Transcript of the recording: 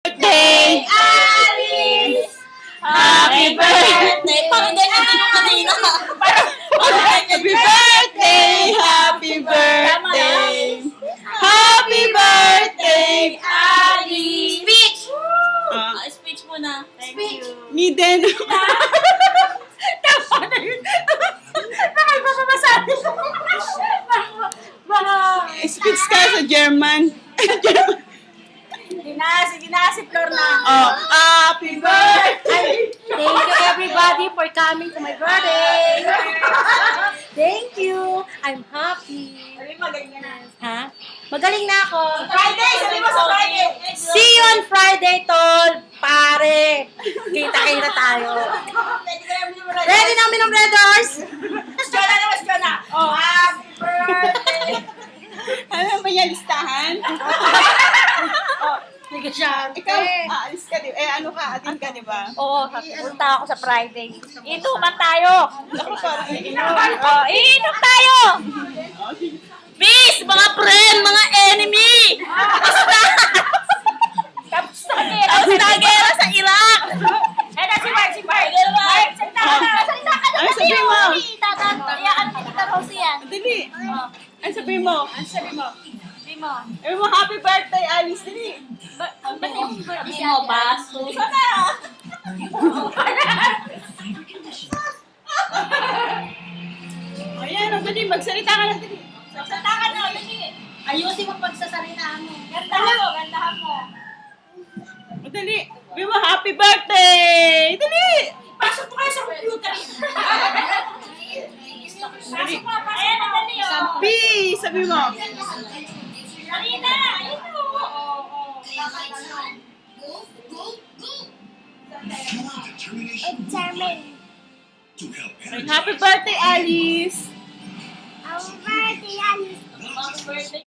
birthday, Alice! Happy birthday! Parang ganyan din yung kanina. Happy birthday! Happy birthday! Happy birthday, Alice! Speech! Speech muna. Thank you. Me din. Tama na yun. Bakit pa masabi ko? Speech ka sa German. Sige na, si Flor na. Oh, happy birthday! Thank you everybody for coming to my birthday. Thank you. I'm happy. Ha? Magaling na ako. Friday! Sabi mo sa Friday! See you on Friday, tol. Pare. Kita-kita tayo. Ready na, Minong Redors? Mas ka na! Oh, happy birthday! Ano ba yan, listahan? Sige siya. Ikaw, aalis ka, ano ka, atin ka, di ba? Oo, punta ako sa Friday. Inuman tayo. Ako parang iinom. Oh, iinom tayo. Peace, mga friend, mga enemy! Kamusta Tapos na gera sa Iraq! Eh, na si Mark. Mark, salita ka na. Salita ka na. Ano sabihin mo? Iyakan mo kita, Rosie yan. Dali. Ano sabihin mo? Sabi mo. Sabi mo, happy birthday, Alice, dali. Ba't yung birthday mo, baso? Ayan, dali, magsalita ka na, dali. Salita ka na, dali. Ayusin mo pagsasalitaan mo. Gandahan mo. Dali. Sabi mo, happy birthday! Dali! Pasok mo kayo sa computer. Pasok mo. Ayan na, dali. Peace! Sabi mo. Dali na. Ayun na. Happy birthday, Alice! Happy birthday, Alice.